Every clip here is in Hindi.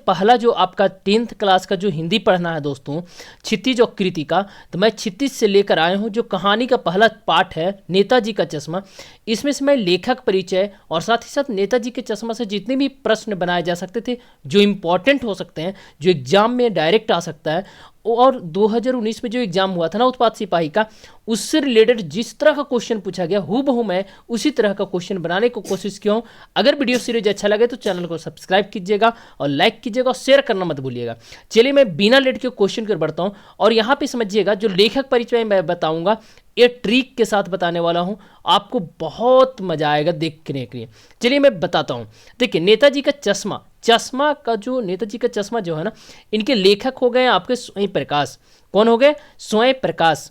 पहला जो आपका 10th क्लास का जो हिंदी पढ़ना है दोस्तों, क्षितिज और कृतिका, तो मैं क्षितिज से लेकर आया हूँ जो कहानी का पहला पार्ट है नेताजी का चश्मा। इसमें से मैं लेखक परिचय और साथ ही साथ नेताजी के चश्मा से जितने भी प्रश्न बनाए जा सकते थे, जो इम्पोर्टेंट हो सकते हैं, जो एग्जाम में डायरेक्ट आ सकता है, और 2019 में जो एग्जाम हुआ था ना उत्पाद सिपाही का, उससे रिलेटेड जिस तरह का क्वेश्चन पूछा गया हूबहू मैं उसी तरह का क्वेश्चन बनाने को कोशिश किया हूँ। अगर वीडियो सीरीज अच्छा लगे तो चैनल को सब्सक्राइब कीजिएगा और लाइक कीजिएगा और शेयर करना मत भूलिएगा। चलिए मैं बिना लेट के क्वेश्चन कर बढ़ता हूँ, और यहाँ पे समझिएगा जो लेखक परिचय मैं बताऊँगा ये ट्रिक के साथ बताने वाला हूँ, आपको बहुत मजा आएगा देखने के लिए। चलिए मैं बताता हूँ। देखिए नेताजी का चश्मा का जो नेताजी का चश्मा जो है ना, इनके लेखक हो गए आपके स्वयं प्रकाश। कौन हो गए? स्वयं प्रकाश।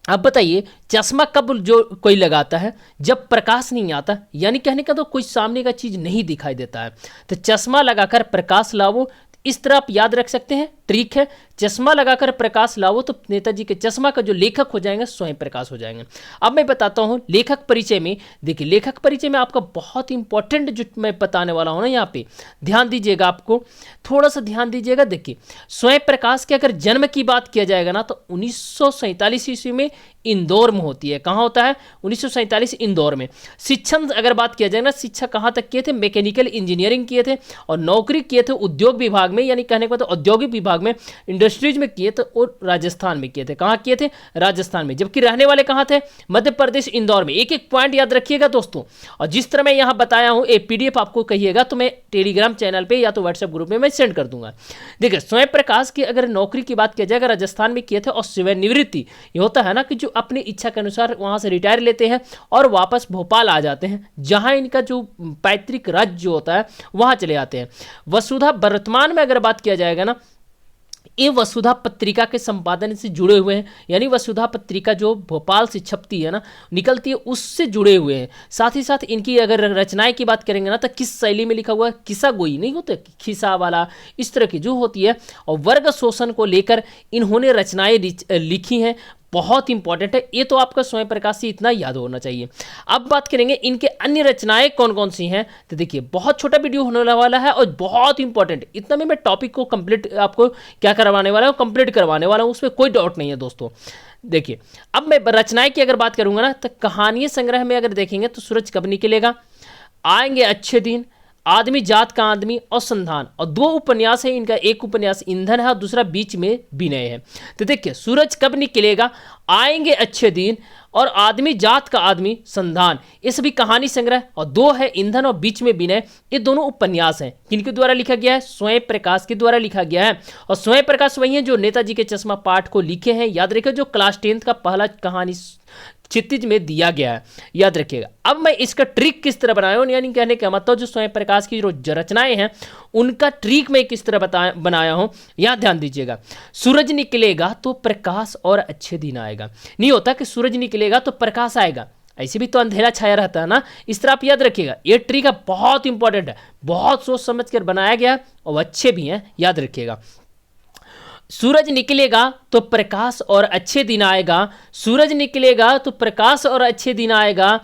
अब बताइए चश्मा कब जो कोई लगाता है? जब प्रकाश नहीं आता, यानी कहने का तो कोई सामने का चीज नहीं दिखाई देता है, तो चश्मा लगाकर प्रकाश लावो। इस तरह आप याद रख सकते हैं, ट्रिक है। चश्मा लगाकर प्रकाश लावो तो नेताजी के चश्मा का जो लेखक हो जाएंगे स्वयं प्रकाश हो जाएंगे। अब मैं बताता हूं लेखक परिचय में। देखिए लेखक परिचय में आपका बहुत इंपॉर्टेंट जो मैं बताने वाला हूं ना, यहाँ पे ध्यान दीजिएगा, आपको थोड़ा सा ध्यान दीजिएगा। देखिए स्वयं प्रकाश के अगर जन्म की बात किया जाएगा ना, तो 1947 ईस्वी में इंदौर में होती है। कहाँ होता है? 1947 इंदौर में। शिक्षण अगर बात किया जाए ना, शिक्षा कहाँ तक किए थे? मैकेनिकल इंजीनियरिंग किए थे, और नौकरी किए थे उद्योग विभाग में, यानी कहने का तो औद्योगिक विभाग में, इंडस्ट्रीज में किए थे, और राजस्थान में किए थे। कहाँ किए थे? राजस्थान में। जबकि रहने वाले कहाँ थे? मध्य प्रदेश, इंदौर में। एक एक पॉइंट याद रखिएगा दोस्तों, और जिस तरह मैं यहाँ बताया हूँ एक PDF आपको कहिएगा तो मैं टेलीग्राम चैनल पे या तो व्हाट्सएप ग्रुप में मैं सेंड कर दूंगा। देखिए स्वयं प्रकाश की अगर नौकरी की बात किया जाएगा, राजस्थान में किए थे, और सेवानिवृत्ति ये होता है ना कि जो अपनी इच्छा के अनुसार वहां से रिटायर लेते हैं और वापस भोपाल आ जाते हैं, जहां इनका जो पैतृक राज्य जो होता है वहां चले जाते हैं। वसुधा वर्तमान में अगर बात किया जाएगा ना, ये वसुधा पत्रिका के संपादन से जुड़े हुए हैं, यानी वसुधा पत्रिका जो भोपाल से छपती है ना, निकलती है, उससे जुड़े हुए हैं। साथ ही साथ इनकी अगर रचनाएं की बात करेंगे ना, तो किस शैली में लिखा हुआ है? किस्सा गोई नहीं होते, खिस्सा वाला, इस तरह की जो होती है। और वर्ग शोषण को लेकर इन्होंने रचनाएं लिखी हैं, बहुत इंपॉर्टेंट है ये तो आपका स्वयं प्रकाश से इतना याद होना चाहिए। अब बात करेंगे इनके अन्य रचनाएं कौन कौन सी हैं, तो देखिए बहुत छोटा वीडियो होने वाला है और बहुत इंपॉर्टेंट। इतना में मैं टॉपिक को कंप्लीट आपको क्या करवाने वाला हूँ, कंप्लीट करवाने वाला हूँ, उसमें कोई डाउट नहीं है दोस्तों। देखिए अब मैं रचनाएं की अगर बात करूंगा ना, तो कहानी संग्रह में अगर देखेंगे तो सूरज कब निकलेगा, आएंगे अच्छे दिन, आदमी जात का आदमी और संधान, और दो उपन्यास है इनका। एक उपन्यास ईंधन है और दूसरा बीच में विनय है। तो देखिए सूरज कब निकलेगा, आएंगे अच्छे दिन, और आदमी जात का आदमी, संधान, ये सभी कहानी संग्रह, और दो है ईंधन और बीच में विनय, ये दोनों उपन्यास हैं। किनके द्वारा लिखा गया है? स्वयं प्रकाश के द्वारा लिखा गया है। और स्वयं प्रकाश वही है जो नेताजी के चश्मा पाठ को लिखे हैं। याद रखिए जो क्लास 10th का पहला कहानी क्षितिज में दिया गया है, याद रखिएगा। अब मैं इसका ट्रिक किस तरह बनाया हूं, यानी कहने का मतलब जो स्वयं प्रकाश की जो रचनाएं हैं उनका ट्रिक मैं किस तरह बनाया हूं, यहां ध्यान दीजिएगा। सूरज निकलेगा तो प्रकाश और अच्छे दिन आएगा। नहीं होता कि सूरज निकलेगा तो प्रकाश आएगा, ऐसे भी तो अंधेरा छाया रहता है ना। इस तरह आप याद रखिएगा, ये ट्रिक है, बहुत इंपॉर्टेंट है, बहुत सोच समझ कर बनाया गया और अच्छे भी हैं, याद रखिएगा। सूरज निकलेगा तो प्रकाश और अच्छे दिन आएगा, सूरज निकलेगा तो प्रकाश और अच्छे दिन आएगा,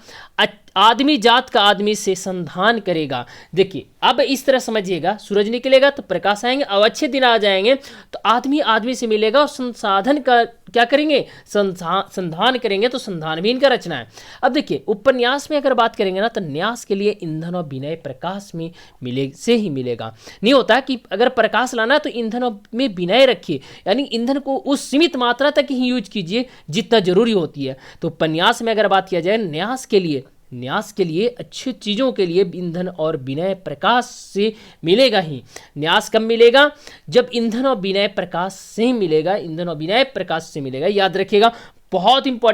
आदमी जात का आदमी से संधान करेगा। देखिए अब इस तरह समझिएगा, सूरज निकलेगा तो प्रकाश आएंगे और अच्छे दिन आ जाएंगे, तो आदमी आदमी से मिलेगा और संसाधन का क्या करेंगे? संधान करेंगे, तो संधान भी इनका रचना है। अब देखिए उपन्यास में अगर बात करेंगे ना, तो न्यास के लिए ईंधन और विनय प्रकाश में से ही मिलेगा। नहीं होता कि अगर प्रकाश लाना तो ईंधन में विनय रखिए, यानी ईंधन को उस सीमित मात्रा तक ही यूज कीजिए जितना जरूरी होती है। तो उपन्यास में अगर बात किया जाए, न्यास के लिए अच्छी चीज़ों के लिए ईंधन और विनय प्रकाश से मिलेगा ही। न्यास कब मिलेगा? जब ईंधन और विनय प्रकाश से ही मिलेगा, ईंधन और विनय प्रकाश से मिलेगा, याद रखिएगा, बहुत इंपॉर्टेंट।